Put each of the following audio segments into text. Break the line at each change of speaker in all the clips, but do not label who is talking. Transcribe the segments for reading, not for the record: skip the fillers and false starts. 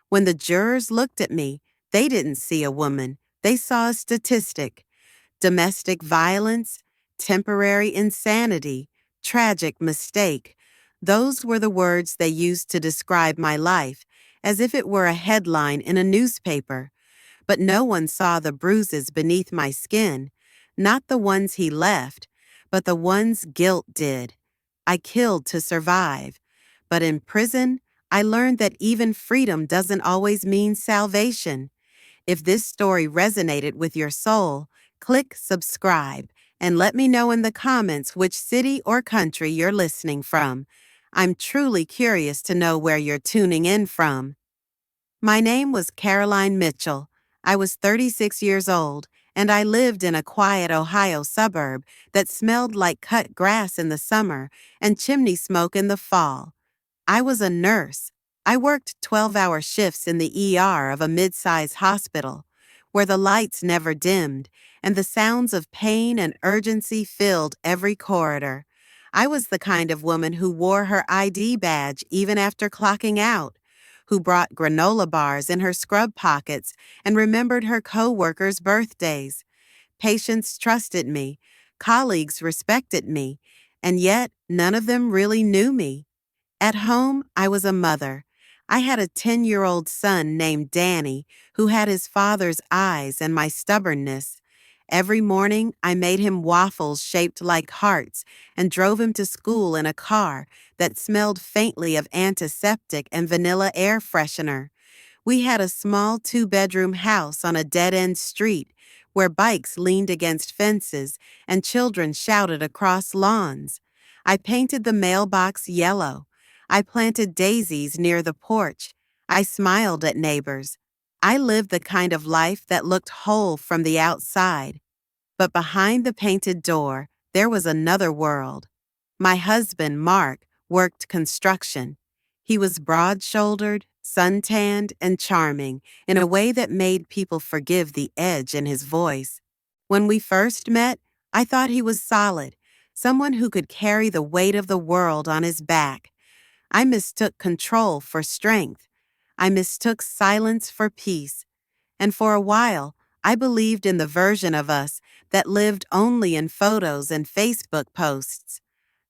When the jurors looked at me, they didn't see a woman, they saw a statistic. Domestic violence, temporary insanity, tragic mistake. Those were the words they used to describe my life, as if it were a headline in a newspaper. But no one saw the bruises beneath my skin, not the ones he left, but the ones guilt did. I killed to survive. But in prison, I learned that even freedom doesn't always mean salvation. If this story resonated with your soul, click subscribe and let me know in the comments which city or country you're listening from. I'm truly curious to know where you're tuning in from. My name was Caroline Mitchell. I was 36 years old, and I lived in a quiet Ohio suburb that smelled like cut grass in the summer and chimney smoke in the fall. I was a nurse. I worked 12-hour shifts in the ER of a mid-size hospital, where the lights never dimmed and the sounds of pain and urgency filled every corridor. I was the kind of woman who wore her ID badge even after clocking out, who brought granola bars in her scrub pockets and remembered her co-workers' birthdays. Patients trusted me, colleagues respected me, and yet none of them really knew me. At home, I was a mother. I had a 10-year-old son named Danny who had his father's eyes and my stubbornness. Every morning, I made him waffles shaped like hearts and drove him to school in a car that smelled faintly of antiseptic and vanilla air freshener. We had a small 2-bedroom house on a dead-end street where bikes leaned against fences and children shouted across lawns. I painted the mailbox yellow. I planted daisies near the porch. I smiled at neighbors. I lived the kind of life that looked whole from the outside. But behind the painted door, there was another world. My husband, Mark, worked construction. He was broad-shouldered, sun-tanned, and charming in a way that made people forgive the edge in his voice. When we first met, I thought he was solid, someone who could carry the weight of the world on his back. I mistook control for strength. I mistook silence for peace. And for a while, I believed in the version of us that lived only in photos and Facebook posts.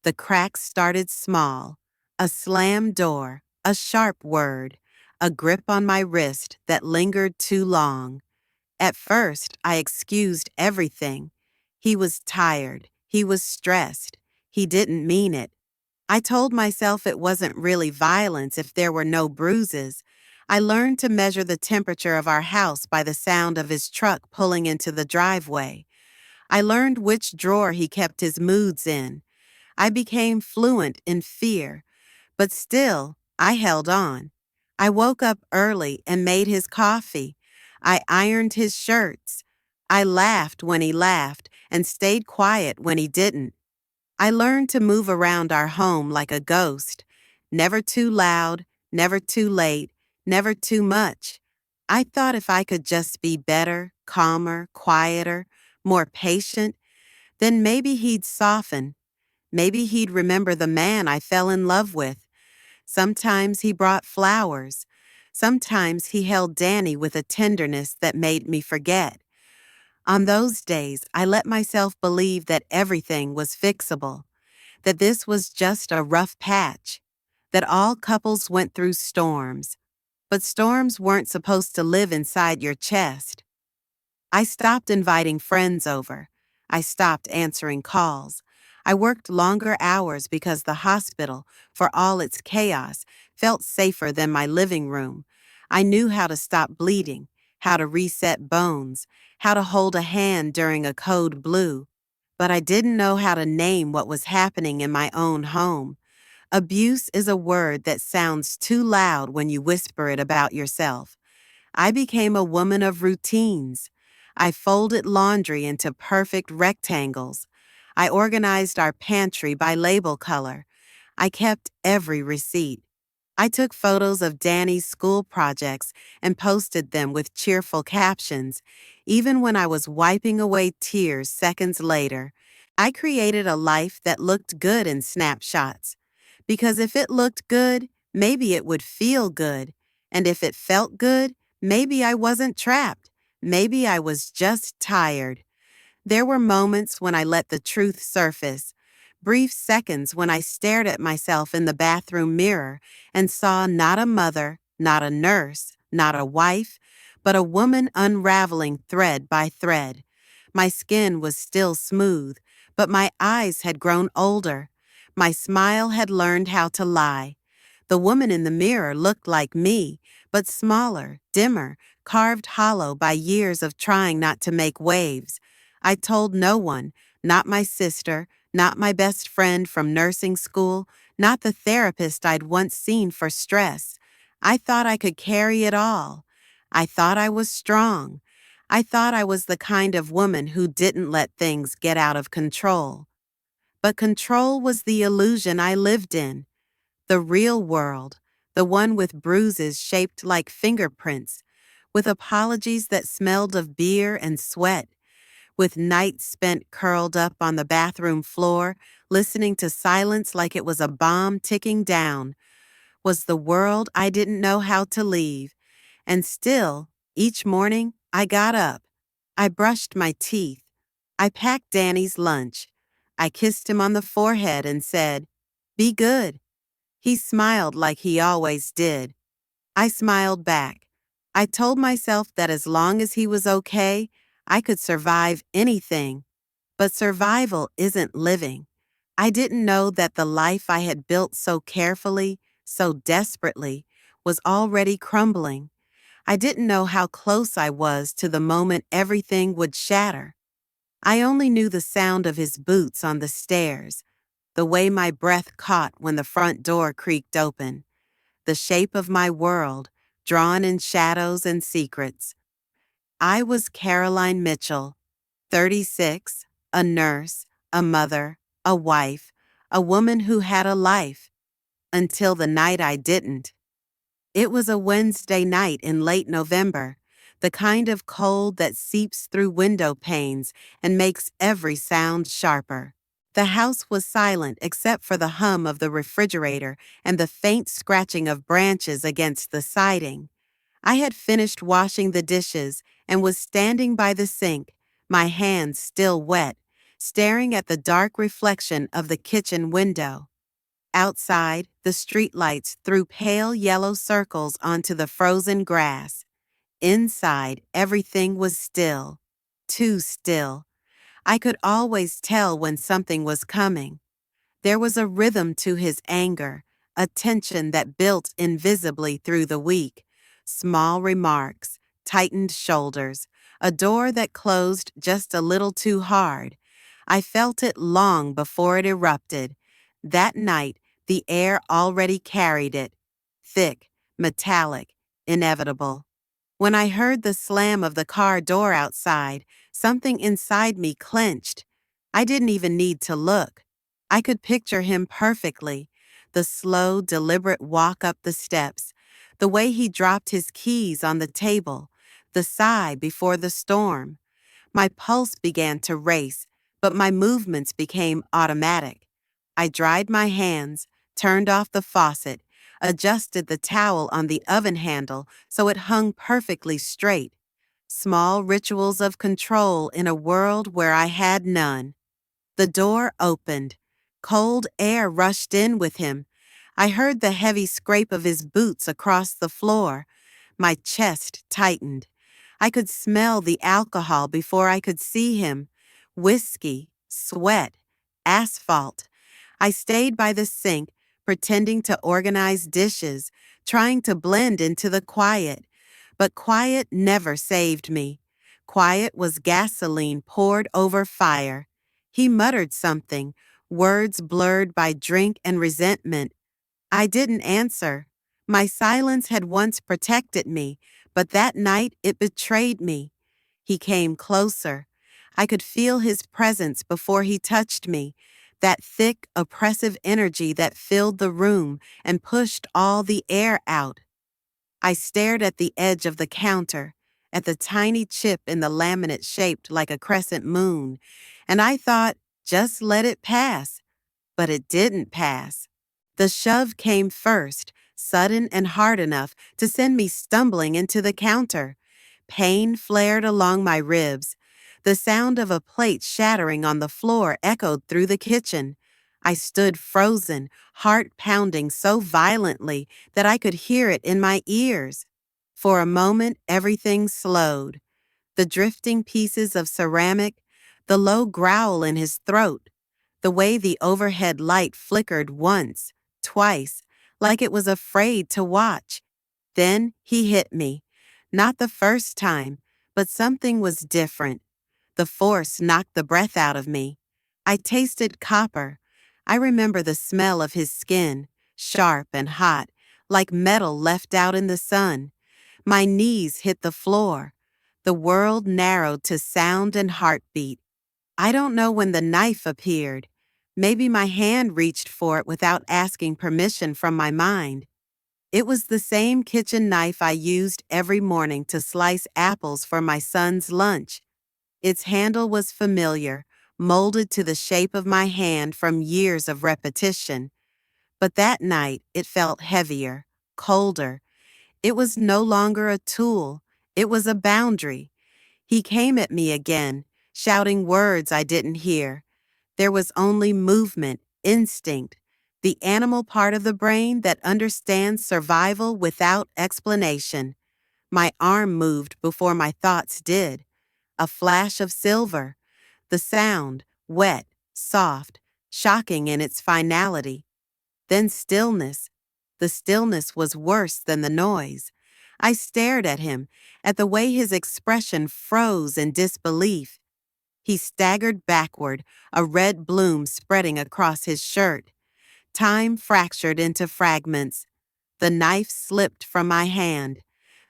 The cracks started small. A slammed door, a sharp word, a grip on my wrist that lingered too long. At first, I excused everything. He was tired. He was stressed. He didn't mean it. I told myself it wasn't really violence if there were no bruises. I learned to measure the temperature of our house by the sound of his truck pulling into the driveway. I learned which drawer he kept his moods in. I became fluent in fear, but still, I held on. I woke up early and made his coffee. I ironed his shirts. I laughed when he laughed and stayed quiet when he didn't. I learned to move around our home like a ghost, never too loud, never too late, never too much. I thought if I could just be better, calmer, quieter, more patient, then maybe he'd soften. Maybe he'd remember the man I fell in love with. Sometimes he brought flowers. Sometimes he held Danny with a tenderness that made me forget. On those days, I let myself believe that everything was fixable, that this was just a rough patch, that all couples went through storms, but storms weren't supposed to live inside your chest. I stopped inviting friends over. I stopped answering calls. I worked longer hours because the hospital, for all its chaos, felt safer than my living room. I knew how to stop bleeding, how to reset bones, how to hold a hand during a code blue. But I didn't know how to name what was happening in my own home. Abuse is a word that sounds too loud when you whisper it about yourself. I became a woman of routines. I folded laundry into perfect rectangles. I organized our pantry by label color. I kept every receipt. I took photos of Danny's school projects and posted them with cheerful captions, even when I was wiping away tears seconds later. I created a life that looked good in snapshots. Because if it looked good, maybe it would feel good. And if it felt good, maybe I wasn't trapped. Maybe I was just tired. There were moments when I let the truth surface, brief seconds when I stared at myself in the bathroom mirror and saw not a mother, not a nurse, not a wife, but a woman unraveling thread by thread. My skin was still smooth, but my eyes had grown older. My smile had learned how to lie. The woman in the mirror looked like me, but smaller, dimmer, carved hollow by years of trying not to make waves. I told no one, not my sister, not my best friend from nursing school, not the therapist I'd once seen for stress. I thought I could carry it all. I thought I was strong. I thought I was the kind of woman who didn't let things get out of control. But control was the illusion I lived in. The real world, the one with bruises shaped like fingerprints, with apologies that smelled of beer and sweat, with nights spent curled up on the bathroom floor, listening to silence like it was a bomb ticking down, was the world I didn't know how to leave. And still, each morning, I got up. I brushed my teeth. I packed Danny's lunch. I kissed him on the forehead and said, "Be good." He smiled like he always did. I smiled back. I told myself that as long as he was okay, I could survive anything. But survival isn't living. I didn't know that the life I had built so carefully, so desperately, was already crumbling. I didn't know how close I was to the moment everything would shatter. I only knew the sound of his boots on the stairs, the way my breath caught when the front door creaked open, the shape of my world, drawn in shadows and secrets. I was Caroline Mitchell, 36, a nurse, a mother, a wife, a woman who had a life, until the night I didn't. It was a Wednesday night in late November, the kind of cold that seeps through window panes and makes every sound sharper. The house was silent except for the hum of the refrigerator and the faint scratching of branches against the siding. I had finished washing the dishes and was standing by the sink, my hands still wet, staring at the dark reflection of the kitchen window. Outside, the streetlights threw pale yellow circles onto the frozen grass. Inside, everything was still. Too still. I could always tell when something was coming. There was a rhythm to his anger, a tension that built invisibly through the week. Small remarks, tightened shoulders, a door that closed just a little too hard. I felt it long before it erupted. That night, the air already carried it. Thick, metallic, inevitable. When I heard the slam of the car door outside, something inside me clenched. I didn't even need to look. I could picture him perfectly, the slow, deliberate walk up the steps, the way he dropped his keys on the table, the sigh before the storm. My pulse began to race, but my movements became automatic. I dried my hands, turned off the faucet, adjusted the towel on the oven handle so it hung perfectly straight. Small rituals of control in a world where I had none. The door opened. Cold air rushed in with him. I heard the heavy scrape of his boots across the floor. My chest tightened. I could smell the alcohol before I could see him. Whiskey, sweat, asphalt. I stayed by the sink, pretending to organize dishes, trying to blend into the quiet. But quiet never saved me. Quiet was gasoline poured over fire. He muttered something, words blurred by drink and resentment. I didn't answer. My silence had once protected me, but that night it betrayed me. He came closer. I could feel his presence before he touched me, that thick, oppressive energy that filled the room and pushed all the air out. I stared at the edge of the counter, at the tiny chip in the laminate shaped like a crescent moon, and I thought, just let it pass. But it didn't pass. The shove came first, sudden and hard enough to send me stumbling into the counter. Pain flared along my ribs. The sound of a plate shattering on the floor echoed through the kitchen. I stood frozen, heart pounding so violently that I could hear it in my ears. For a moment, everything slowed. The drifting pieces of ceramic, the low growl in his throat, the way the overhead light flickered once, twice, like it was afraid to watch. Then he hit me. Not the first time, but something was different. The force knocked the breath out of me. I tasted copper. I remember the smell of his skin, sharp and hot, like metal left out in the sun. My knees hit the floor. The world narrowed to sound and heartbeat. I don't know when the knife appeared. Maybe my hand reached for it without asking permission from my mind. It was the same kitchen knife I used every morning to slice apples for my son's lunch. Its handle was familiar, molded to the shape of my hand from years of repetition. But that night, it felt heavier, colder. It was no longer a tool. It was a boundary. He came at me again, shouting words I didn't hear. There was only movement, instinct, the animal part of the brain that understands survival without explanation. My arm moved before my thoughts did. A flash of silver. The sound, wet, soft, shocking in its finality. Then stillness. The stillness was worse than the noise. I stared at him, at the way his expression froze in disbelief. He staggered backward, a red bloom spreading across his shirt. Time fractured into fragments. The knife slipped from my hand.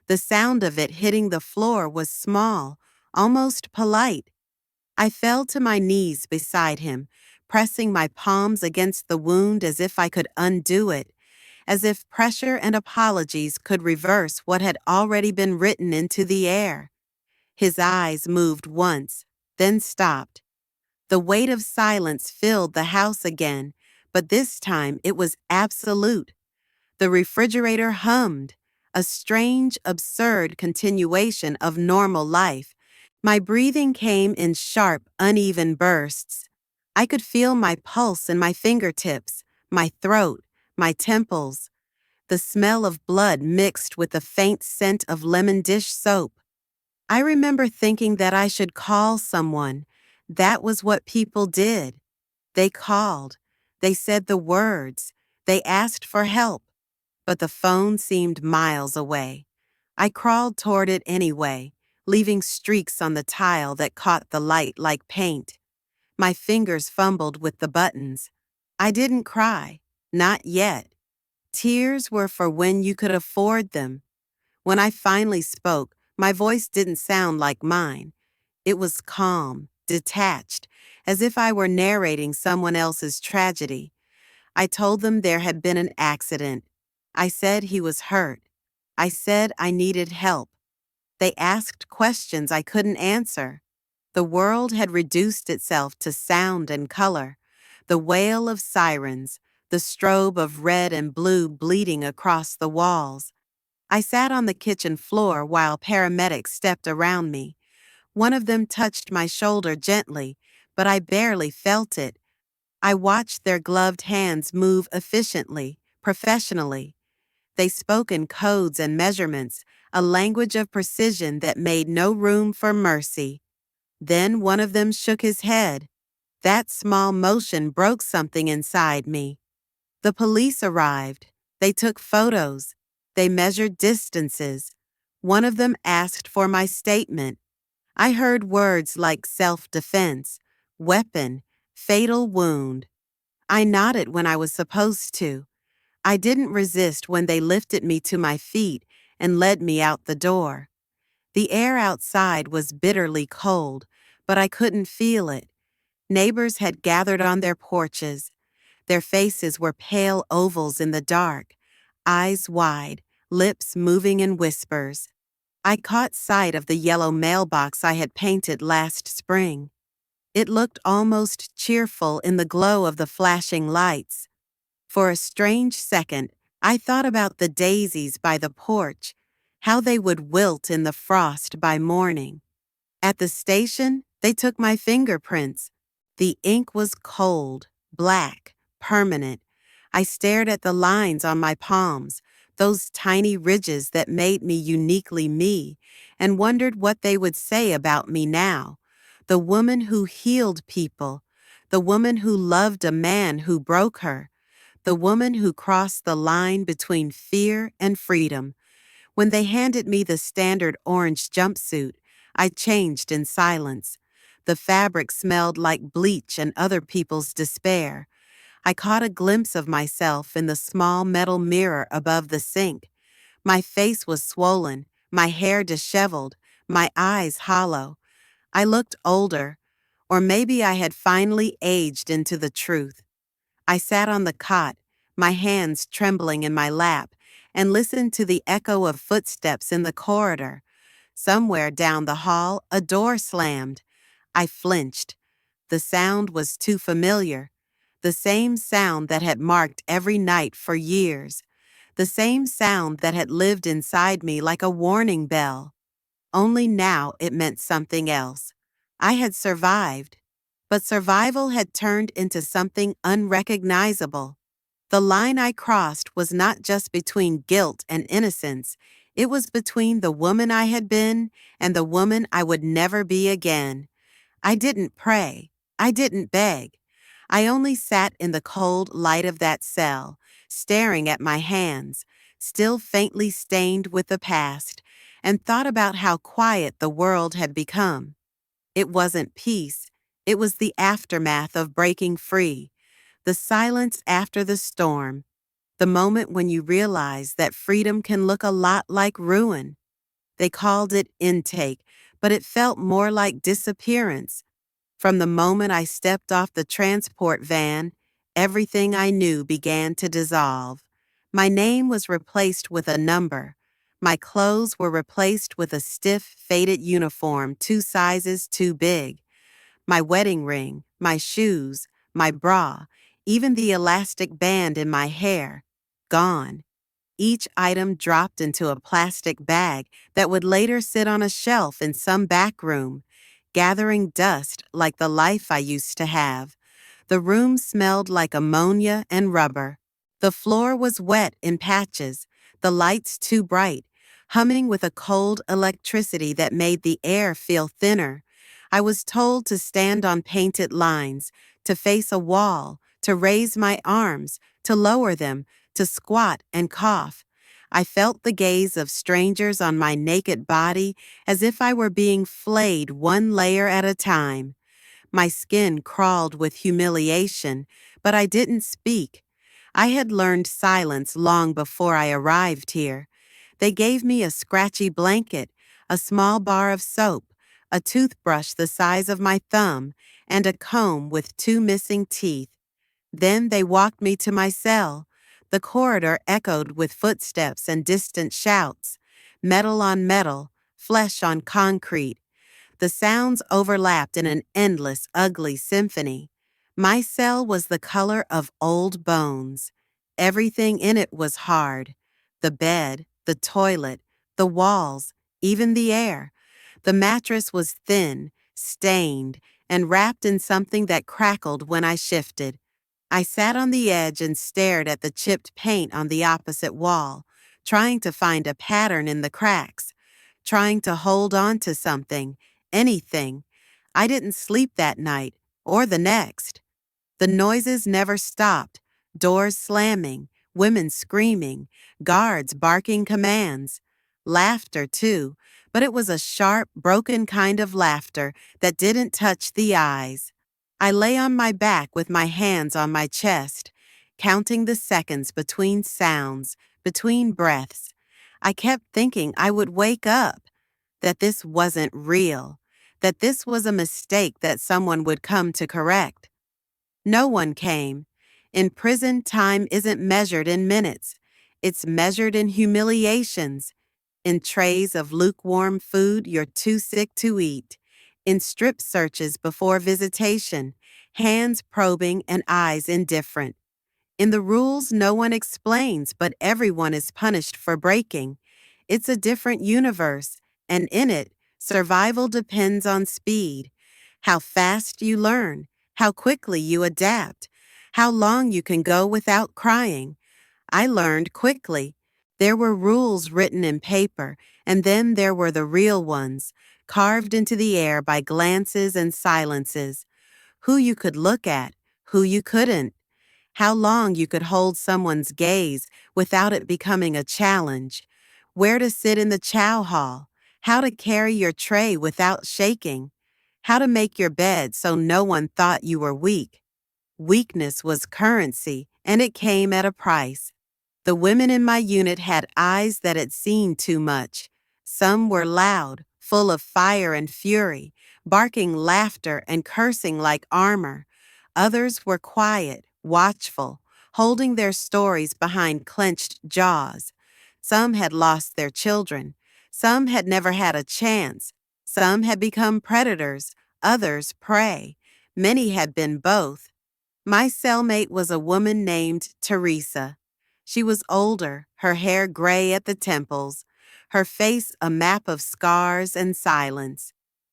The sound of it hitting the floor was small, almost polite. I fell to my knees beside him, pressing my palms against the wound as if I could undo it, as if pressure and apologies could reverse what had already been written into the air. His eyes moved once, then stopped. The weight of silence filled the house again, but this time it was absolute. The refrigerator hummed, a strange, absurd continuation of normal life. My breathing came in sharp, uneven bursts. I could feel my pulse in my fingertips, my throat, my temples. The smell of blood mixed with the faint scent of lemon dish soap. I remember thinking that I should call someone. That was what people did. They called. They said the words. They asked for help. But the phone seemed miles away. I crawled toward it anyway, leaving streaks on the tile that caught the light like paint. My fingers fumbled with the buttons. I didn't cry. Not yet. Tears were for when you could afford them. When I finally spoke, my voice didn't sound like mine. It was calm, detached, as if I were narrating someone else's tragedy. I told them there had been an accident. I said he was hurt. I said I needed help. They asked questions I couldn't answer. The world had reduced itself to sound and color. The wail of sirens, the strobe of red and blue bleeding across the walls. I sat on the kitchen floor while paramedics stepped around me. One of them touched my shoulder gently, but I barely felt it. I watched their gloved hands move efficiently, professionally. They spoke in codes and measurements, a language of precision that made no room for mercy. Then one of them shook his head. That small motion broke something inside me. The police arrived. They took photos. They measured distances. One of them asked for my statement. I heard words like self-defense, weapon, fatal wound. I nodded when I was supposed to. I didn't resist when they lifted me to my feet and led me out the door. The air outside was bitterly cold, but I couldn't feel it. Neighbors had gathered on their porches. Their faces were pale ovals in the dark, eyes wide, lips moving in whispers. I caught sight of the yellow mailbox I had painted last spring. It looked almost cheerful in the glow of the flashing lights. For a strange second, I thought about the daisies by the porch, how they would wilt in the frost by morning. At the station, they took my fingerprints. The ink was cold, black, permanent. I stared at the lines on my palms, those tiny ridges that made me uniquely me, and wondered what they would say about me now. The woman who healed people, the woman who loved a man who broke her, the woman who crossed the line between fear and freedom. When they handed me the standard orange jumpsuit, I changed in silence. The fabric smelled like bleach and other people's despair. I caught a glimpse of myself in the small metal mirror above the sink. My face was swollen, my hair disheveled, my eyes hollow. I looked older, or maybe I had finally aged into the truth. I sat on the cot, my hands trembling in my lap, and listened to the echo of footsteps in the corridor. Somewhere down the hall, a door slammed. I flinched. The sound was too familiar. The same sound that had marked every night for years. The same sound that had lived inside me like a warning bell. Only now it meant something else. I had survived, but survival had turned into something unrecognizable. The line I crossed was not just between guilt and innocence, it was between the woman I had been and the woman I would never be again. I didn't pray. I didn't beg. I only sat in the cold light of that cell, staring at my hands, still faintly stained with the past, and thought about how quiet the world had become. It wasn't peace, it was the aftermath of breaking free, the silence after the storm, the moment when you realize that freedom can look a lot like ruin. They called it intake, but it felt more like disappearance. From the moment I stepped off the transport van, everything I knew began to dissolve. My name was replaced with a number. My clothes were replaced with a stiff, faded uniform 2 sizes too big. My wedding ring, my shoes, my bra, even the elastic band in my hair, gone. Each item dropped into a plastic bag that would later sit on a shelf in some back room, gathering dust like the life I used to have. The room smelled like ammonia and rubber. The floor was wet in patches, the lights too bright, humming with a cold electricity that made the air feel thinner. I was told to stand on painted lines, to face a wall, to raise my arms, to lower them, to squat and cough. I felt the gaze of strangers on my naked body as if I were being flayed one layer at a time. My skin crawled with humiliation, but I didn't speak. I had learned silence long before I arrived here. They gave me a scratchy blanket, a small bar of soap, a toothbrush the size of my thumb, and a comb with 2 missing teeth. Then they walked me to my cell. The corridor echoed with footsteps and distant shouts, metal on metal, flesh on concrete. The sounds overlapped in an endless, ugly symphony. My cell was the color of old bones. Everything in it was hard. The bed, the toilet, the walls, even the air. The mattress was thin, stained, and wrapped in something that crackled when I shifted. I sat on the edge and stared at the chipped paint on the opposite wall, trying to find a pattern in the cracks, trying to hold on to something, anything. I didn't sleep that night, or the next. The noises never stopped, doors slamming, women screaming, guards barking commands. Laughter, too, but it was a sharp, broken kind of laughter that didn't touch the eyes. I lay on my back with my hands on my chest, counting the seconds between sounds, between breaths. I kept thinking I would wake up, that this wasn't real, that this was a mistake that someone would come to correct. No one came. In prison, time isn't measured in minutes. It's measured in humiliations, in trays of lukewarm food you're too sick to eat, in strip searches before visitation, hands probing and eyes indifferent. In the rules, no one explains, but everyone is punished for breaking. It's a different universe, and in it, survival depends on speed. How fast you learn, how quickly you adapt, how long you can go without crying. I learned quickly. There were rules written in paper, and then there were the real ones, carved into the air by glances and silences. Who you could look at, who you couldn't, how long you could hold someone's gaze without it becoming a challenge, where to sit in the chow hall, how to carry your tray without shaking, how to make your bed so no one thought you were weak. Weakness was currency, and it came at a price. The women in my unit had eyes that had seen too much. Some were loud, full of fire and fury, barking laughter and cursing like armor. Others were quiet, watchful, holding their stories behind clenched jaws. Some had lost their children. Some had never had a chance. Some had become predators, others prey. Many had been both. My cellmate was a woman named Teresa. She was older, her hair gray at the temples, her face a map of scars and silence.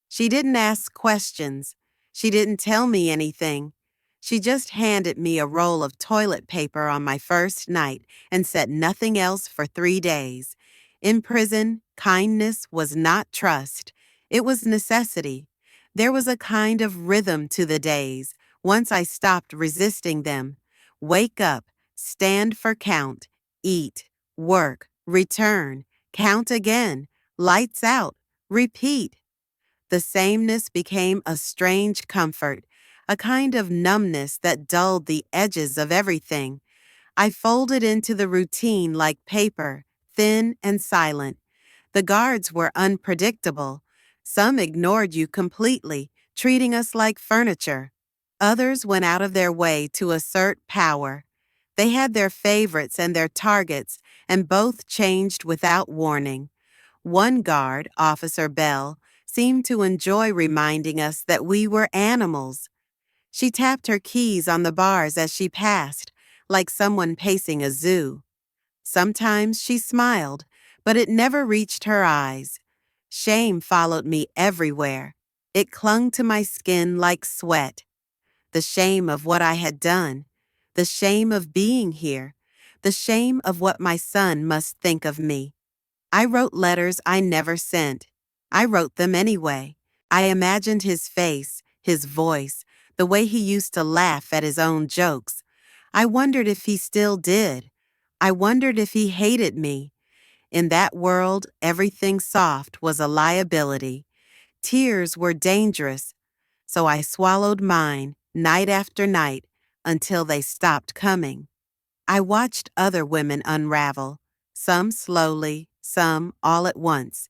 She didn't ask questions. She didn't tell me anything. She just handed me a roll of toilet paper on my first night and said nothing else for 3 days. In prison, kindness was not trust. It was necessity. There was a kind of rhythm to the days. Once I stopped resisting them. Wake up, stand for count, eat, work, return, count again, lights out, repeat. The sameness became a strange comfort, a kind of numbness that dulled the edges of everything. I folded into the routine like paper, thin and silent. The guards were unpredictable. Some ignored you completely, treating us like furniture. Others went out of their way to assert power. They had their favorites and their targets, and both changed without warning. One guard, Officer Bell, seemed to enjoy reminding us that we were animals. She tapped her keys on the bars as she passed, like someone pacing a zoo. Sometimes she smiled, but it never reached her eyes. Shame followed me everywhere. It clung to my skin like sweat. The shame of what I had done, the shame of being here, the shame of what my son must think of me. I wrote letters I never sent. I wrote them anyway. I imagined his face, his voice, the way he used to laugh at his own jokes. I wondered if he still did. I wondered if he hated me. In that world, everything soft was a liability. Tears were dangerous, so I swallowed mine night after night until they stopped coming. I watched other women unravel, some slowly, some all at once.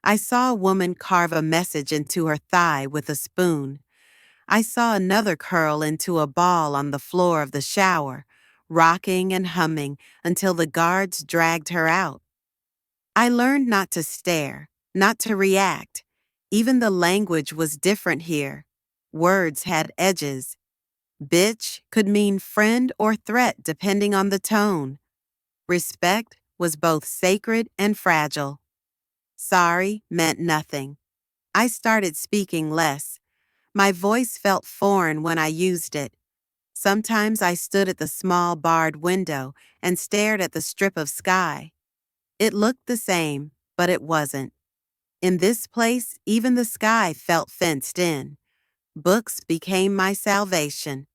I saw a woman carve a message into her thigh with a spoon. I saw another curl into a ball on the floor of the shower, rocking and humming until the guards dragged her out. I learned not to stare, not to react. Even the language was different here. Words had edges. Bitch could mean friend or threat depending on the tone. Respect was both sacred and fragile. Sorry meant nothing. I started speaking less. My voice felt foreign when I used it. Sometimes I stood at the small barred window and stared at the strip of sky. It looked the same, but it wasn't. In this place, even the sky felt fenced in. Books became my salvation.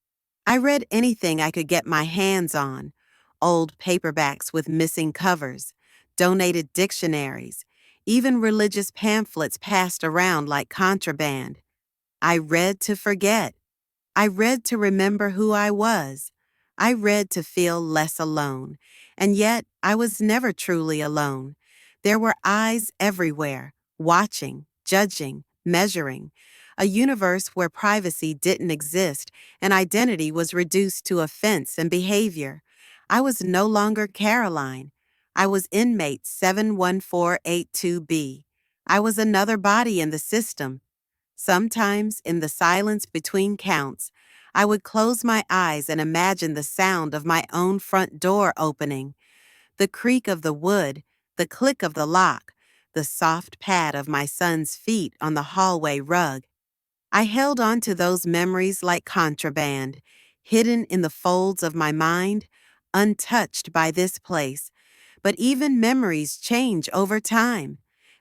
I read anything I could get my hands on. Old paperbacks with missing covers, donated dictionaries, even religious pamphlets passed around like contraband. I read to forget. I read to remember who I was. I read to feel less alone. And yet, I was never truly alone. There were eyes everywhere, watching, judging, measuring. A universe where privacy didn't exist and identity was reduced to offense and behavior. I was no longer Caroline. I was inmate 71482B. I was another body in the system. Sometimes, in the silence between counts, I would close my eyes and imagine the sound of my own front door opening, the creak of the wood, the click of the lock, the soft pad of my son's feet on the hallway rug. I held on to those memories like contraband, hidden in the folds of my mind, untouched by this place. But even memories change over time.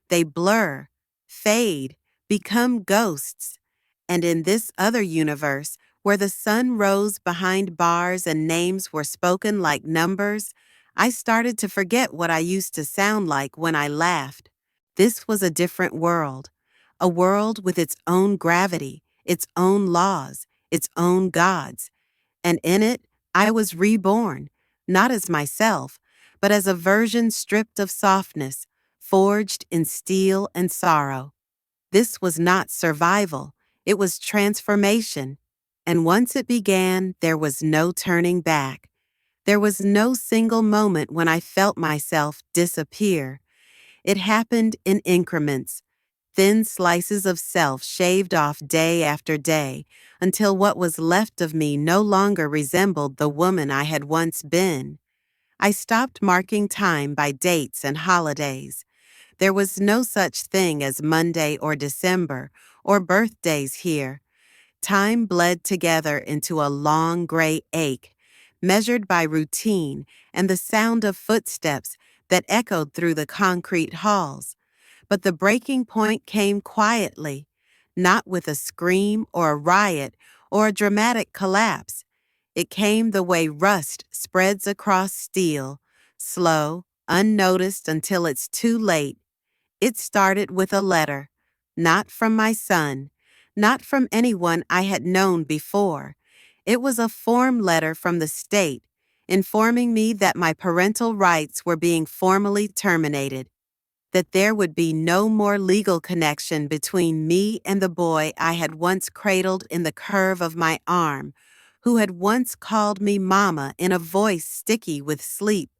They blur, fade, become ghosts. And in this other universe, where the sun rose behind bars and names were spoken like numbers, I started to forget what I used to sound like when I laughed. This was a different world, a world with its own gravity, its own laws, its own gods. And in it, I was reborn, not as myself, but as a version stripped of softness, forged in steel and sorrow. This was not survival, it was transformation. And once it began, there was no turning back. There was no single moment when I felt myself disappear. It happened in increments, thin slices of self shaved off day after day, until what was left of me no longer resembled the woman I had once been. I stopped marking time by dates and holidays. There was no such thing as Monday or December, or birthdays here. Time bled together into a long gray ache, measured by routine and the sound of footsteps that echoed through the concrete halls. But the breaking point came quietly, not with a scream or a riot or a dramatic collapse. It came the way rust spreads across steel, slow, unnoticed until it's too late. It started with a letter, not from my son, not from anyone I had known before. It was a form letter from the state, informing me that my parental rights were being formally terminated, that there would be no more legal connection between me and the boy I had once cradled in the curve of my arm, who had once called me mama in a voice sticky with sleep.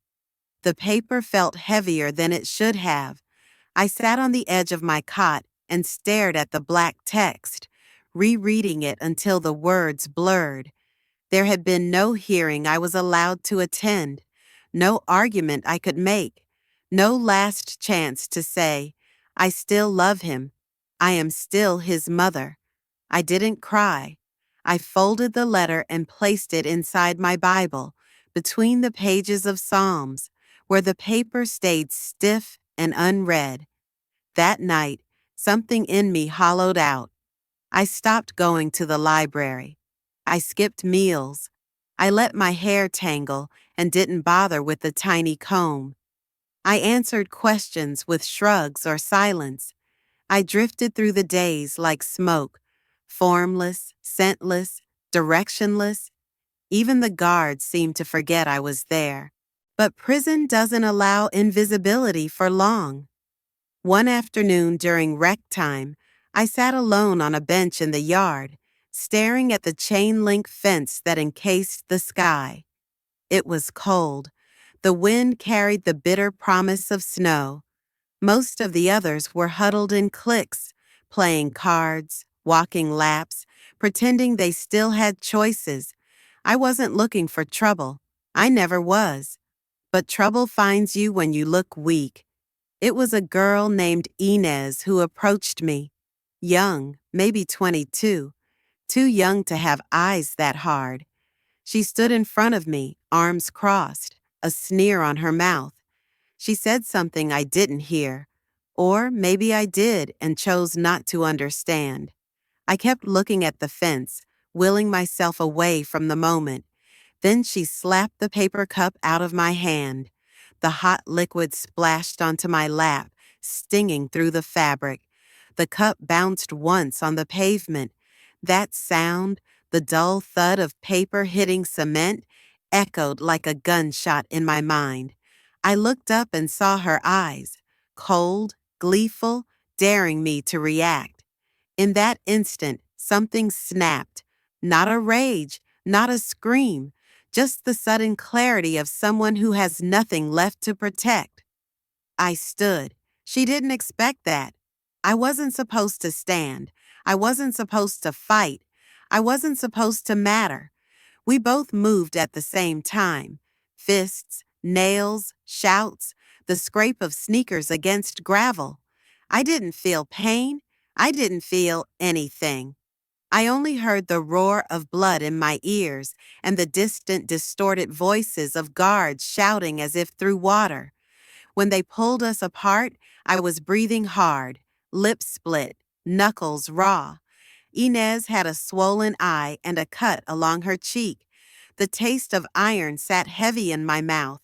The paper felt heavier than it should have. I sat on the edge of my cot and stared at the black text, rereading it until the words blurred. There had been no hearing I was allowed to attend, no argument I could make, no last chance to say, I still love him. I am still his mother. I didn't cry. I folded the letter and placed it inside my Bible, between the pages of Psalms, where the paper stayed stiff and unread. That night, something in me hollowed out. I stopped going to the library. I skipped meals. I let my hair tangle and didn't bother with the tiny comb. I answered questions with shrugs or silence. I drifted through the days like smoke, formless, scentless, directionless. Even the guards seemed to forget I was there. But prison doesn't allow invisibility for long. One afternoon during rec time, I sat alone on a bench in the yard, staring at the chain-link fence that encased the sky. It was cold. The wind carried the bitter promise of snow. Most of the others were huddled in cliques, playing cards, walking laps, pretending they still had choices. I wasn't looking for trouble. I never was. But trouble finds you when you look weak. It was a girl named Inez who approached me. Young, maybe 22, too young to have eyes that hard. She stood in front of me, arms crossed, a sneer on her mouth. She said something I didn't hear. Or maybe I did and chose not to understand. I kept looking at the fence, willing myself away from the moment. Then she slapped the paper cup out of my hand. The hot liquid splashed onto my lap, stinging through the fabric. The cup bounced once on the pavement. That sound, the dull thud of paper hitting cement, echoed like a gunshot in my mind. I looked up and saw her eyes, cold, gleeful, daring me to react. In that instant, something snapped. Not a rage, not a scream, just the sudden clarity of someone who has nothing left to protect. I stood. She didn't expect that. I wasn't supposed to stand. I wasn't supposed to fight. I wasn't supposed to matter. We both moved at the same time. Fists, nails, shouts, the scrape of sneakers against gravel. I didn't feel pain. I didn't feel anything. I only heard the roar of blood in my ears and the distant, distorted voices of guards shouting as if through water. When they pulled us apart, I was breathing hard, lips split, knuckles raw. Inez had a swollen eye and a cut along her cheek. The taste of iron sat heavy in my mouth.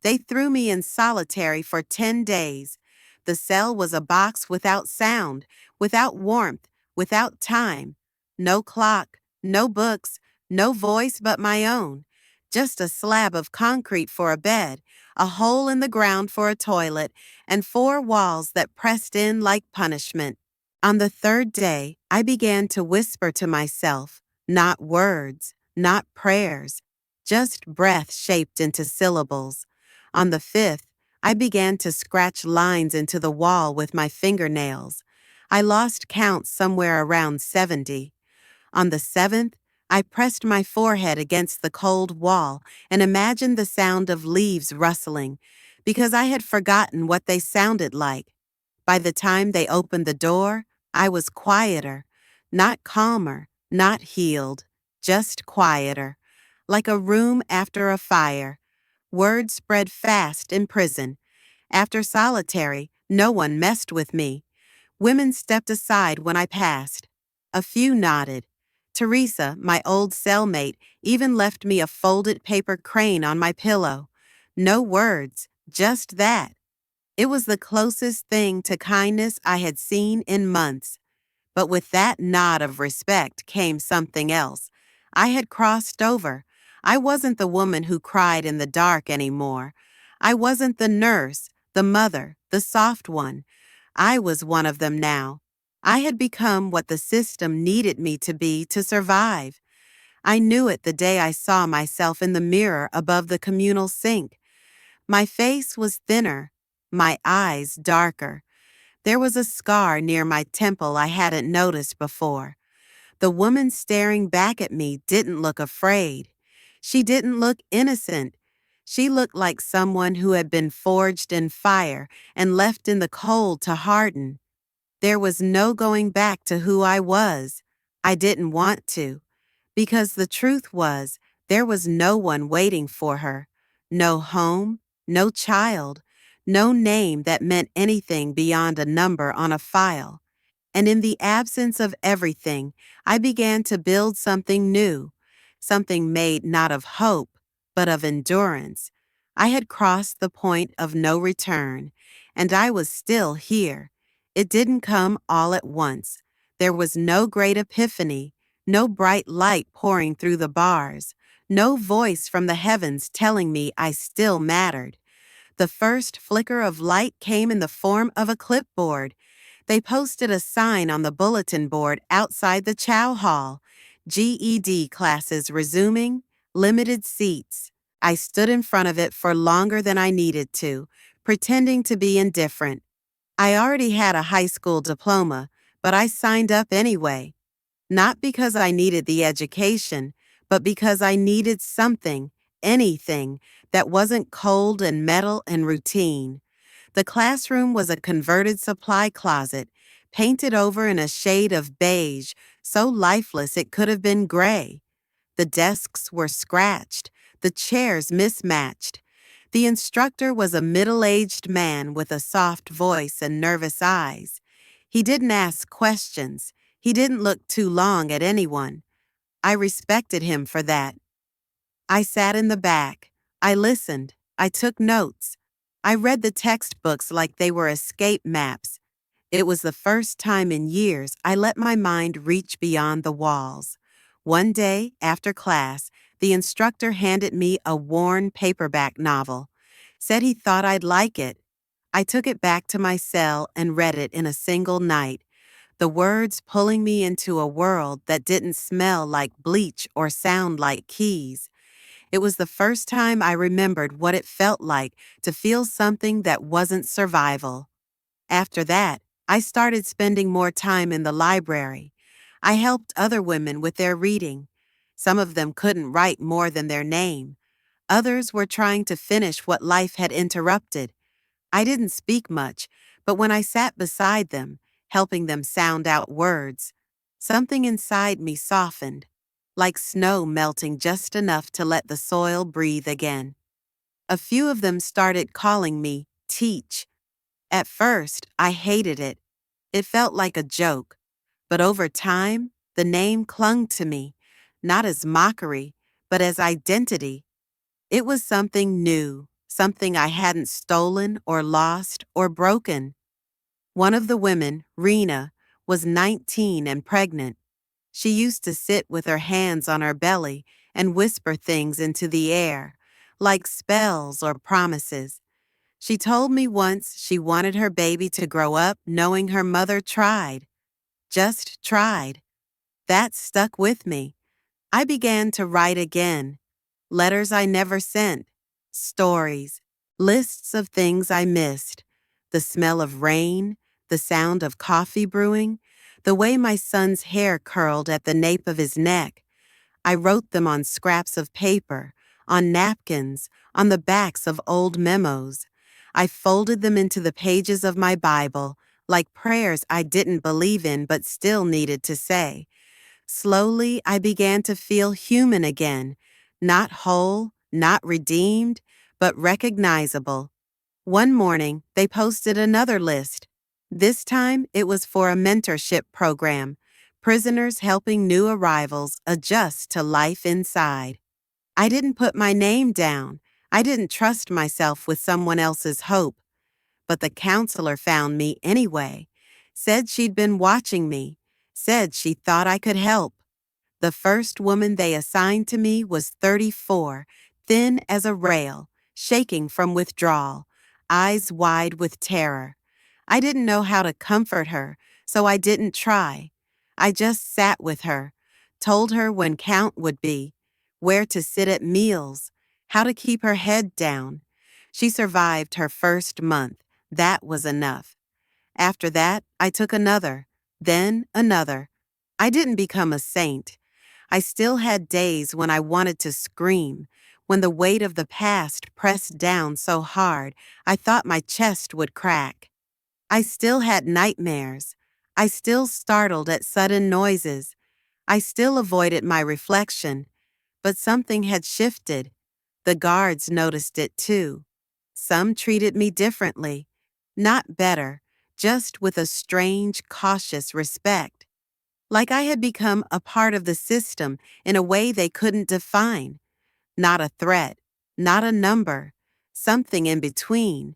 They threw me in solitary for 10 days. The cell was a box without sound, without warmth, without time. No clock, no books, no voice but my own. Just a slab of concrete for a bed, a hole in the ground for a toilet, and 4 walls that pressed in like punishment. On the 3rd day, I began to whisper to myself, not words, not prayers, just breath shaped into syllables. On the 5th, I began to scratch lines into the wall with my fingernails. I lost count somewhere around 70. On the 7th, I pressed my forehead against the cold wall and imagined the sound of leaves rustling, because I had forgotten what they sounded like. By the time they opened the door, I was quieter, not calmer, not healed, just quieter, like a room after a fire. Word spread fast in prison. After solitary, no one messed with me. Women stepped aside when I passed. A few nodded. Teresa, my old cellmate, even left me a folded paper crane on my pillow. No words, just that. It was the closest thing to kindness I had seen in months. But with that nod of respect came something else. I had crossed over. I wasn't the woman who cried in the dark anymore. I wasn't the nurse, the mother, the soft one. I was one of them now. I had become what the system needed me to be to survive. I knew it the day I saw myself in the mirror above the communal sink. My face was thinner, my eyes darker. There was a scar near my temple I hadn't noticed before. The woman staring back at me didn't look afraid. She didn't look innocent. She looked like someone who had been forged in fire and left in the cold to harden. There was no going back to who I was. I didn't want to, because the truth was, there was no one waiting for her. No home, no child, no name that meant anything beyond a number on a file. And in the absence of everything, I began to build something new, something made not of hope, but of endurance. I had crossed the point of no return, and I was still here. It didn't come all at once. There was no great epiphany, no bright light pouring through the bars, no voice from the heavens telling me I still mattered. The first flicker of light came in the form of a clipboard. They posted a sign on the bulletin board outside the chow hall. GED classes resuming, limited seats. I stood in front of it for longer than I needed to, pretending to be indifferent. I already had a high school diploma, but I signed up anyway. Not because I needed the education, but because I needed something, anything, that wasn't cold and metal and routine. The classroom was a converted supply closet, painted over in a shade of beige, so lifeless it could have been gray. The desks were scratched, the chairs mismatched. The instructor was a middle-aged man with a soft voice and nervous eyes. He didn't ask questions. He didn't look too long at anyone. I respected him for that. I sat in the back. I listened. I took notes. I read the textbooks like they were escape maps. It was the first time in years I let my mind reach beyond the walls. One day, after class, the instructor handed me a worn paperback novel. Said he thought I'd like it. I took it back to my cell and read it in a single night, the words pulling me into a world that didn't smell like bleach or sound like keys. It was the first time I remembered what it felt like to feel something that wasn't survival. After that, I started spending more time in the library. I helped other women with their reading. Some of them couldn't write more than their name. Others were trying to finish what life had interrupted. I didn't speak much, but when I sat beside them, helping them sound out words, something inside me softened, like snow melting just enough to let the soil breathe again. A few of them started calling me Teach. At first, I hated it. It felt like a joke. But over time, the name clung to me, not as mockery, but as identity. It was something new, something I hadn't stolen or lost or broken. One of the women, Rena, was 19 and pregnant. She used to sit with her hands on her belly and whisper things into the air, like spells or promises. She told me once she wanted her baby to grow up knowing her mother tried, just tried. That stuck with me. I began to write again. Letters I never sent, stories, lists of things I missed, the smell of rain, the sound of coffee brewing, the way my son's hair curled at the nape of his neck. I wrote them on scraps of paper, on napkins, on the backs of old memos. I folded them into the pages of my Bible, like prayers I didn't believe in but still needed to say. Slowly, I began to feel human again, not whole, not redeemed, but recognizable. One morning, they posted another list. This time, it was for a mentorship program, prisoners helping new arrivals adjust to life inside. I didn't put my name down. I didn't trust myself with someone else's hope. But the counselor found me anyway, said she'd been watching me, said she thought I could help. The first woman they assigned to me was 34, thin as a rail, shaking from withdrawal, eyes wide with terror. I didn't know how to comfort her, so I didn't try. I just sat with her, told her when count would be, where to sit at meals, how to keep her head down. She survived her first month. That was enough. After that, I took another, then another. I didn't become a saint. I still had days when I wanted to scream, when the weight of the past pressed down so hard I thought my chest would crack. I still had nightmares. I still startled at sudden noises. I still avoided my reflection. But something had shifted. The guards noticed it too. Some treated me differently. Not better, just with a strange, cautious respect. Like I had become a part of the system in a way they couldn't define. Not a threat, not a number, something in between.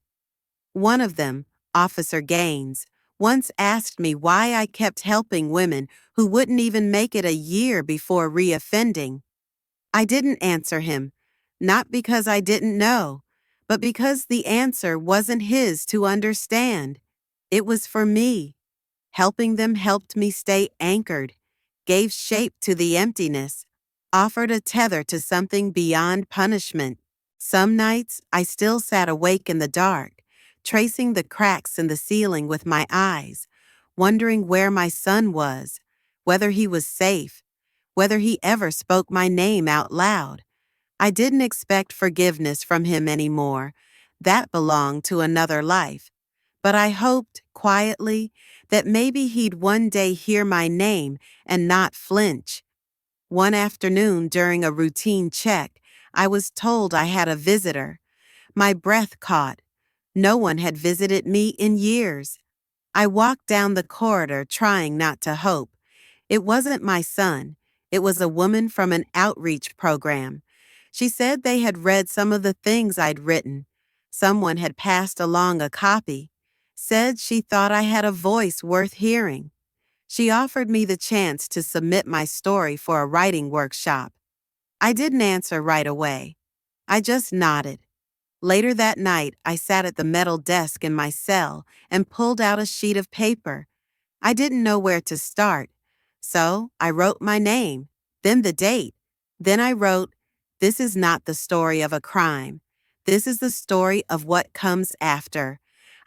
One of them, Officer Gaines, once asked me why I kept helping women who wouldn't even make it a year before reoffending. I didn't answer him, not because I didn't know, but because the answer wasn't his to understand. It was for me. Helping them helped me stay anchored, gave shape to the emptiness, offered a tether to something beyond punishment. Some nights, I still sat awake in the dark, tracing the cracks in the ceiling with my eyes, wondering where my son was, whether he was safe, whether he ever spoke my name out loud. I didn't expect forgiveness from him anymore. That belonged to another life. But I hoped, quietly, that maybe he'd one day hear my name and not flinch. One afternoon during a routine check, I was told I had a visitor. My breath caught. No one had visited me in years. I walked down the corridor trying not to hope. It wasn't my son. It was a woman from an outreach program. She said they had read some of the things I'd written. Someone had passed along a copy. Said she thought I had a voice worth hearing. She offered me the chance to submit my story for a writing workshop. I didn't answer right away. I just nodded. Later that night, I sat at the metal desk in my cell and pulled out a sheet of paper. I didn't know where to start, so I wrote my name, then the date. Then I wrote, "This is not the story of a crime. This is the story of what comes after."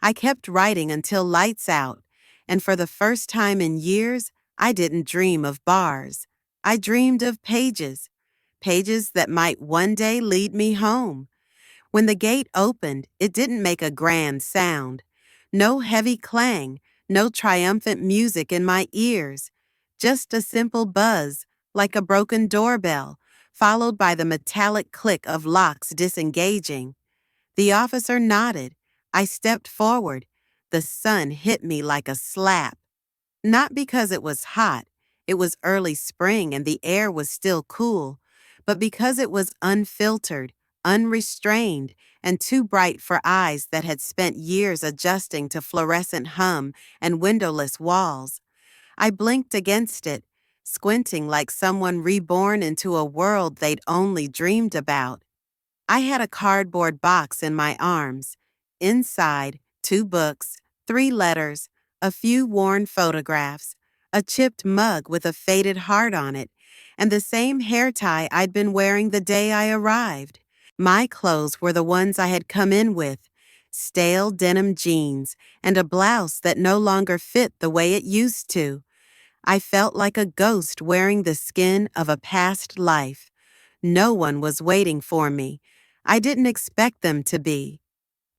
I kept writing until lights out, and for the first time in years, I didn't dream of bars. I dreamed of pages, pages that might one day lead me home. When the gate opened, it didn't make a grand sound. No heavy clang, no triumphant music in my ears. Just a simple buzz, like a broken doorbell, followed by the metallic click of locks disengaging. The officer nodded. I stepped forward. The sun hit me like a slap. Not because it was hot, it was early spring and the air was still cool, but because it was unfiltered, unrestrained, and too bright for eyes that had spent years adjusting to fluorescent hum and windowless walls. I blinked against it, squinting like someone reborn into a world they'd only dreamed about. I had a cardboard box in my arms. Inside, 2 books, 3 letters, a few worn photographs, a chipped mug with a faded heart on it, and the same hair tie I'd been wearing the day I arrived. My clothes were the ones I had come in with, stale denim jeans and a blouse that no longer fit the way it used to. I felt like a ghost wearing the skin of a past life. No one was waiting for me. I didn't expect them to be.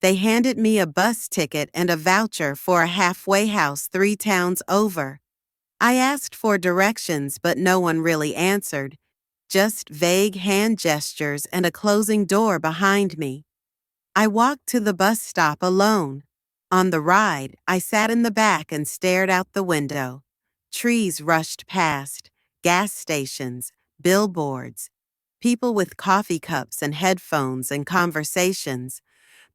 They handed me a bus ticket and a voucher for a halfway house 3 towns over. I asked for directions, but no one really answered. Just vague hand gestures and a closing door behind me. I walked to the bus stop alone. On the ride, I sat in the back and stared out the window. Trees rushed past, gas stations, billboards, people with coffee cups and headphones and conversations.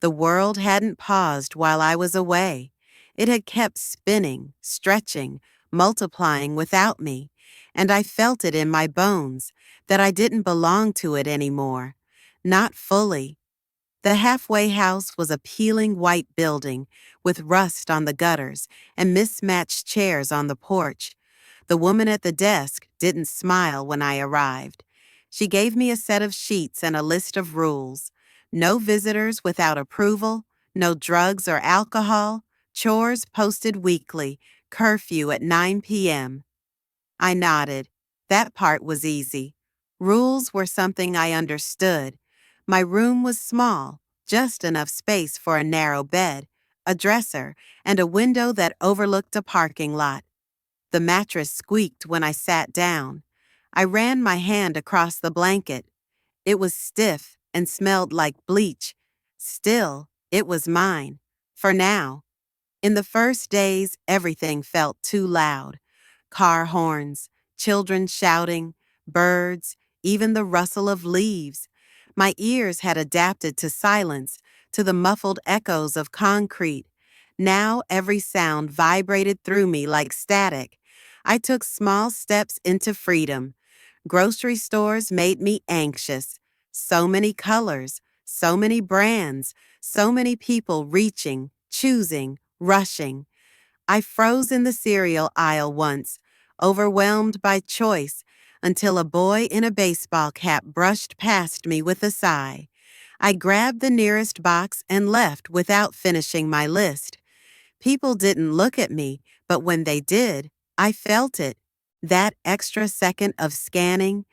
The world hadn't paused while I was away. It had kept spinning, stretching, multiplying without me, and I felt it in my bones that I didn't belong to it anymore. Not fully. The halfway house was a peeling white building with rust on the gutters and mismatched chairs on the porch. The woman at the desk didn't smile when I arrived. She gave me a set of sheets and a list of rules. No visitors without approval, no drugs or alcohol, chores posted weekly, curfew at 9 p.m. I nodded. That part was easy. Rules were something I understood. My room was small, just enough space for a narrow bed, a dresser, and a window that overlooked a parking lot. The mattress squeaked when I sat down. I ran my hand across the blanket. It was stiff and smelled like bleach. Still, it was mine. For now. In the first days, everything felt too loud. Car horns, children shouting, birds, even the rustle of leaves. My ears had adapted to silence, to the muffled echoes of concrete. Now every sound vibrated through me like static. I took small steps into freedom. Grocery stores made me anxious. So many colors, so many brands, so many people reaching, choosing, rushing. I froze in the cereal aisle once, overwhelmed by choice, until a boy in a baseball cap brushed past me with a sigh. I grabbed the nearest box and left without finishing my list. People didn't look at me, but when they did, I felt it. That extra second of scanning,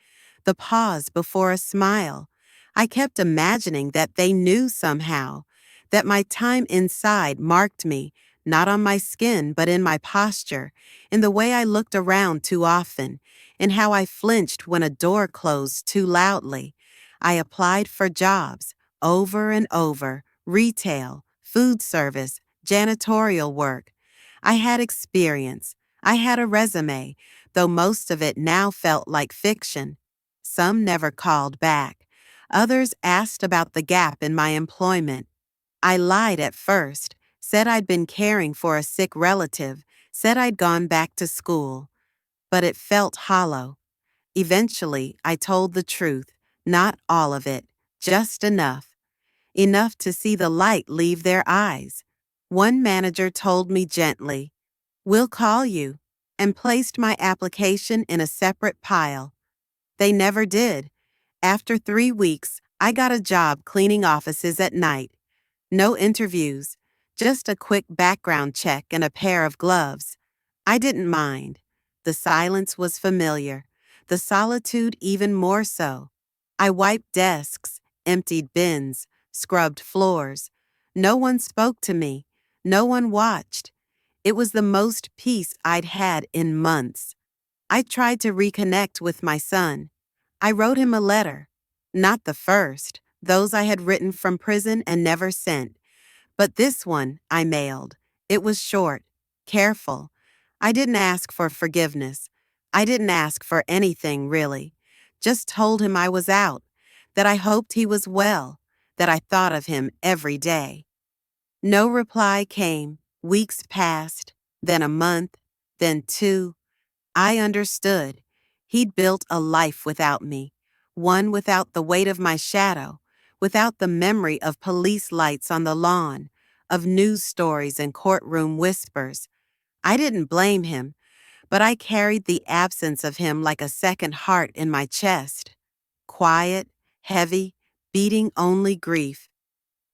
the pause before a smile. I kept imagining that they knew somehow, that my time inside marked me, not on my skin, but in my posture, in the way I looked around too often, in how I flinched when a door closed too loudly. I applied for jobs, over and over, retail, food service, janitorial work. I had experience. I had a resume, though most of it now felt like fiction. Some never called back. Others asked about the gap in my employment. I lied at first, said I'd been caring for a sick relative, said I'd gone back to school. But it felt hollow. Eventually, I told the truth, not all of it, just enough. Enough to see the light leave their eyes. One manager told me gently, "We'll call you," and placed my application in a separate pile. They never did. After 3 weeks, I got a job cleaning offices at night. No interviews, just a quick background check and a pair of gloves. I didn't mind. The silence was familiar, the solitude even more so. I wiped desks, emptied bins, scrubbed floors. No one spoke to me. No one watched. It was the most peace I'd had in months. I tried to reconnect with my son. I wrote him a letter. Not the first, those I had written from prison and never sent. But this one I mailed. It was short, careful. I didn't ask for forgiveness. I didn't ask for anything, really. Just told him I was out, that I hoped he was well, that I thought of him every day. No reply came. Weeks passed, then a month, then two. I understood. He'd built a life without me, one without the weight of my shadow, without the memory of police lights on the lawn, of news stories and courtroom whispers. I didn't blame him, but I carried the absence of him like a second heart in my chest. Quiet, heavy, beating only grief.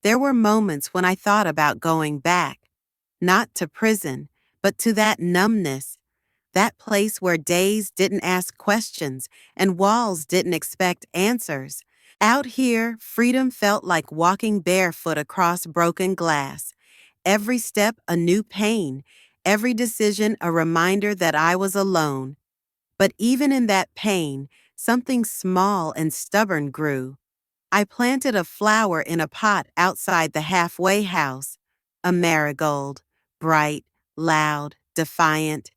There were moments when I thought about going back, not to prison, but to that numbness, that place where days didn't ask questions and walls didn't expect answers. Out here, freedom felt like walking barefoot across broken glass. Every step a new pain, every decision a reminder that I was alone. But even in that pain, something small and stubborn grew. I planted a flower in a pot outside the halfway house, a marigold, bright, loud, defiant.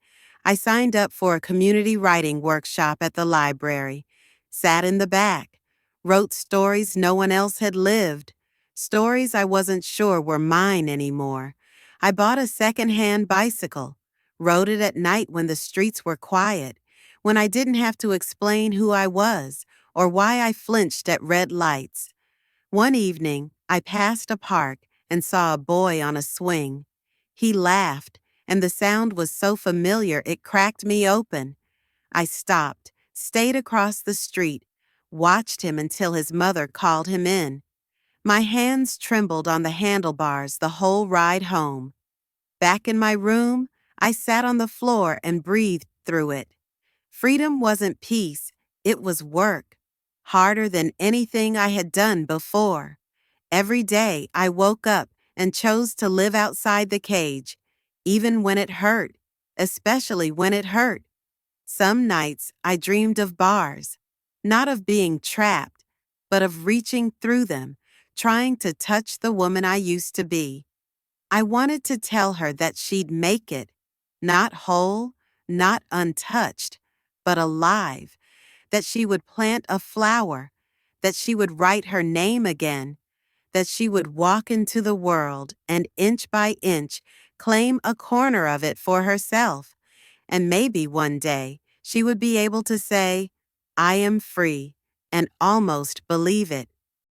I signed up for a community writing workshop at the library, sat in the back, wrote stories no one else had lived, stories I wasn't sure were mine anymore. I bought a secondhand bicycle, rode it at night when the streets were quiet, when I didn't have to explain who I was or why I flinched at red lights. One evening, I passed a park and saw a boy on a swing. He laughed, and the sound was so familiar it cracked me open. I stopped, stayed across the street, watched him until his mother called him in. My hands trembled on the handlebars the whole ride home. Back in my room, I sat on the floor and breathed through it. Freedom wasn't peace, it was work, harder than anything I had done before. Every day I woke up and chose to live outside the cage, even when it hurt, especially when it hurt. Some nights I dreamed of bars, not of being trapped, but of reaching through them, trying to touch the woman I used to be. I wanted to tell her that she'd make it, not whole, not untouched, but alive, that she would plant a flower, that she would write her name again, that she would walk into the world and inch by inch claim a corner of it for herself. And maybe one day she would be able to say, I am free, and almost believe it.